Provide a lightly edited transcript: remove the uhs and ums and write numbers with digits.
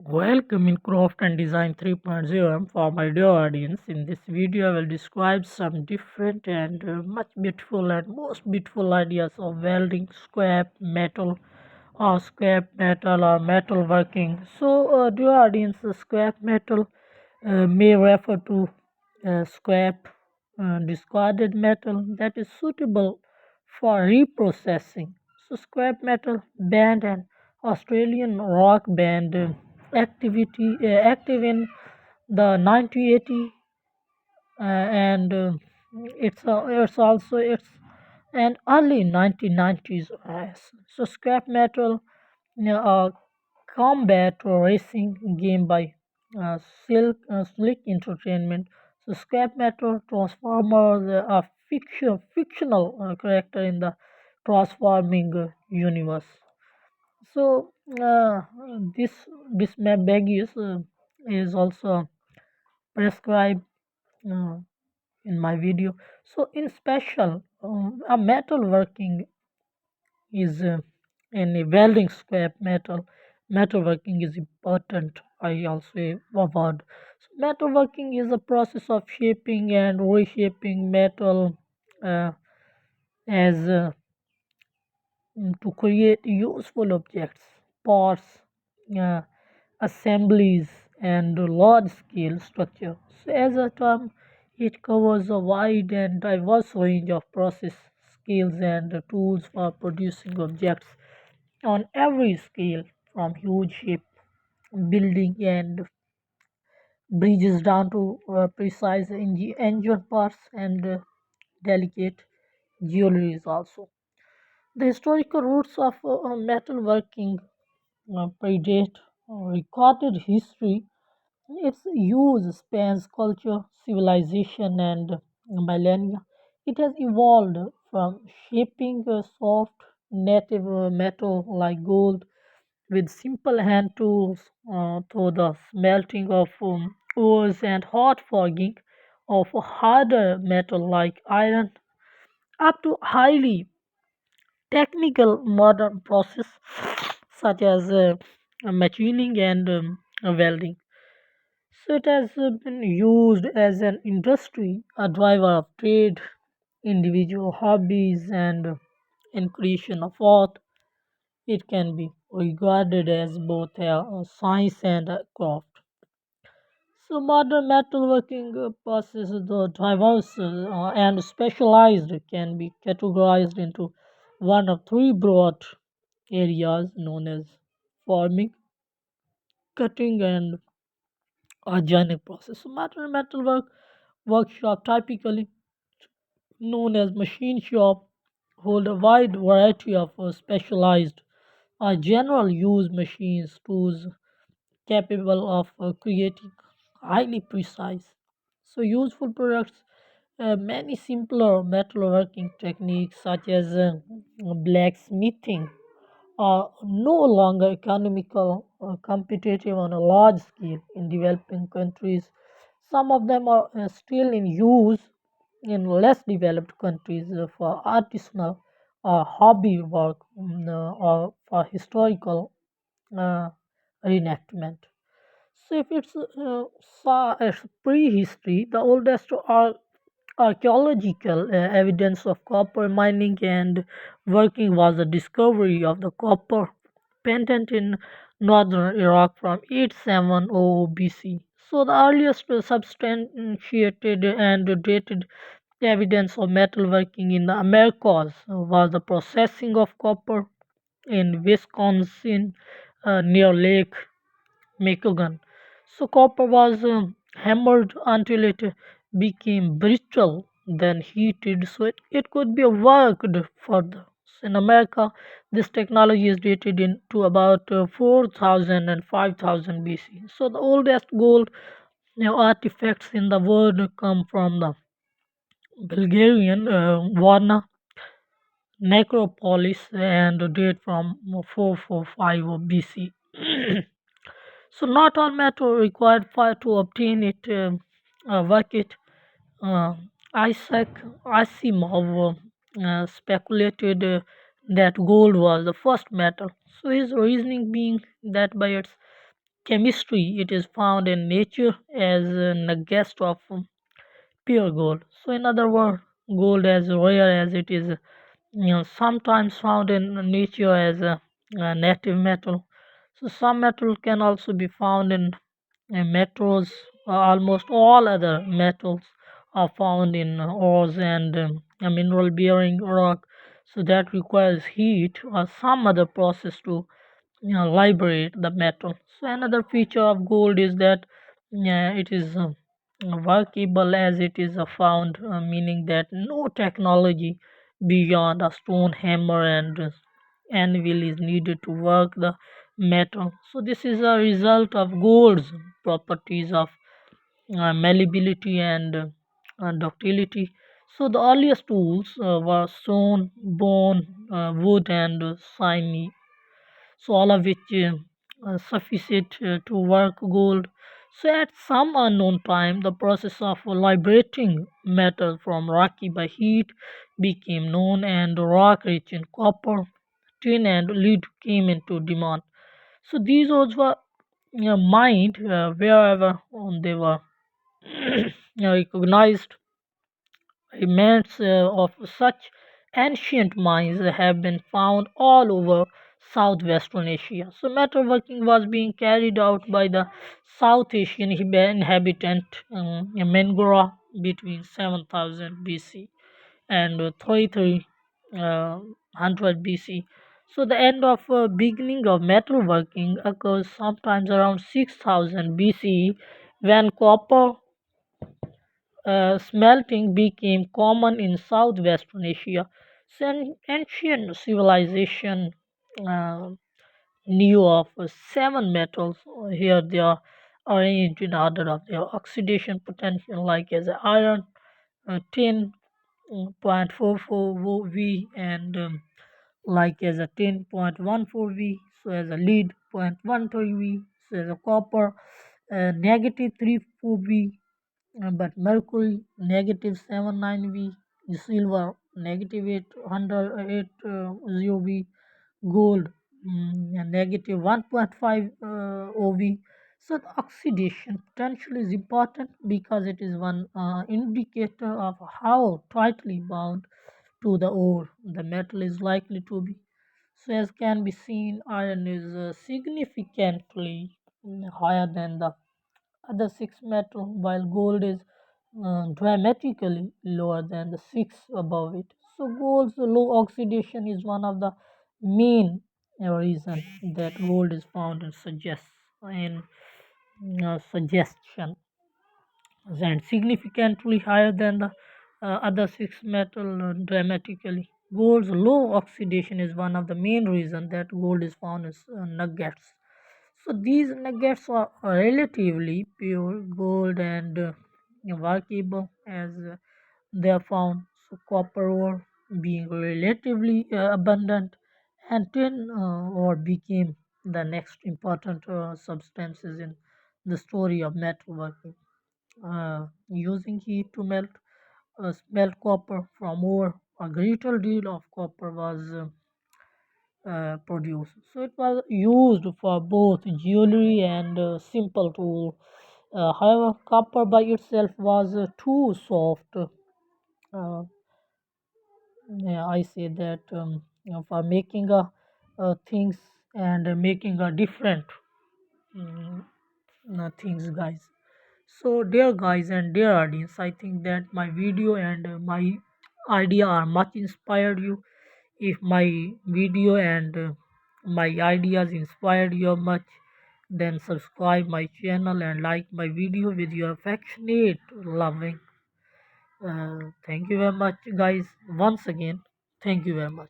Welcome in Craft and Design 3.0 for my dear audience. In this video, I will describe some different and much beautiful and most beautiful ideas of welding, scrap metal or metal working. So, dear audience, scrap metal may refer to scrap discarded metal that is suitable for reprocessing. So, scrap metal band and Australian rock band active in the 1980 and it's also it's and early 1990s. So scrap metal uh, combat racing game by Slick Entertainment. So scrap metal transformers are fictional character in the transforming universe. So this this map baggies is also prescribed uh, in my video. So in special, a metal working is in a welding scrap metalworking is important. I also avoid. So metalworking is a process of shaping and reshaping metal uh, as to create useful objects, parts, uh, assemblies, and large scale structure. So, as a term, it covers a wide and diverse range of process skills and tools for producing objects on every scale, from huge ship building and bridges down to precise engine parts and delicate jewelries also. The historical roots of metalworking predate recorded history. Its use spans culture, civilization, and millennia. It has evolved from shaping a soft native metal like gold with simple hand tools to the smelting of ores and hot forging of harder metal like iron up to highly technical modern process such as machining and welding. So it has been used as an industry, a driver of trade, individual hobbies, and in creation of art. It can be regarded as both a science and a craft. So modern metalworking processes, the diverse and specialized, can be categorized into one of three broad areas known as forming, cutting, and organic process. So metalwork workshop, typically known as machine shop, hold a wide variety of specialized general use machines, tools capable of creating highly precise, so useful products. Many simpler metalworking techniques, such as blacksmithing, are no longer economical or competitive on a large scale in developing countries. Some of them are still in use in less developed countries for artisanal or hobby work, or for historical uh, reenactment. So, if it's prehistory, the oldest archaeological evidence of copper mining and working was the discovery of the copper pendant in northern Iraq from 870 BC. So, the earliest substantiated and dated evidence of metalworking in the Americas was the processing of copper in Wisconsin near Lake Michigan. So copper was hammered until it became brittle, then heated so it could be worked further. So in America, this technology is dated to about 4000 and 5000 BC. So the oldest gold artifacts in the world come from the Bulgarian Varna necropolis and date from 445 BC. So not all metal required fire to obtain it, work it. Uh, Isaac Asimov speculated that gold was the first metal. So his reasoning being that by its chemistry, it is found in nature as a guest of pure gold. So, in other words, gold as rare as it is, sometimes found in nature as a native metal. So, some metal can also be found in metals. Almost all other metals are found in ores and a mineral bearing rock. So, that requires heat or some other process to liberate the metal. So another feature of gold is that it is workable as it is found, meaning that no technology beyond a stone hammer and anvil is needed to work the metal. So this is a result of gold's properties of malleability and ductility. So the earliest tools were stone, bone, wood, and shiny, so all of which sufficient to work gold. So at some unknown time, the process of liberating metal from rocky by heat became known, and rock rich in copper, tin, and lead came into demand. So these ores were mined wherever they were recognized. Remains of such ancient mines have been found all over southwestern Asia. So, metalworking was being carried out by the South Asian inhabitant Mengora between 7000 BC and 3300 BC. So, the end of beginning of metalworking occurs sometimes around 6000 BCE when copper smelting became common in southwestern Asia. Ancient civilization uh, knew of seven metals. Here they are arranged in order of their oxidation potential, like as iron, tin, 0.44 V, and like as a tin, 0.14 V, so as a lead, 0.13 V, so as a copper, negative 34 V, but mercury negative 79 V, silver negative 880 V, gold negative 1.5 OV. So the oxidation potential is important because it is one indicator of how tightly bound to the ore the metal is likely to be. So as can be seen, iron is significantly higher than the other six metal, while gold is dramatically lower than the six above it. So gold's low oxidation is one of the main reason that gold is found in suggestion and significantly higher than the other six metal dramatically. Gold's low oxidation is one of the main reasons that gold is found in nuggets. So these nuggets are relatively pure gold and workable as they are found. So copper ore being relatively abundant, and tin ore became the next important substances in the story of metalworking. Using heat to smelt copper from ore, a greater deal of copper was produced. So it was used for both jewelry and simple tools. However, copper by itself was too soft. Yeah, I say that for making things and making a different mm, things, guys. So, dear guys and dear audience, I think that my video and my idea are much inspired you. If my video and my ideas inspired you much, then subscribe my channel and like my video with your affectionate loving. Thank you very much, guys. Once again, thank you very much.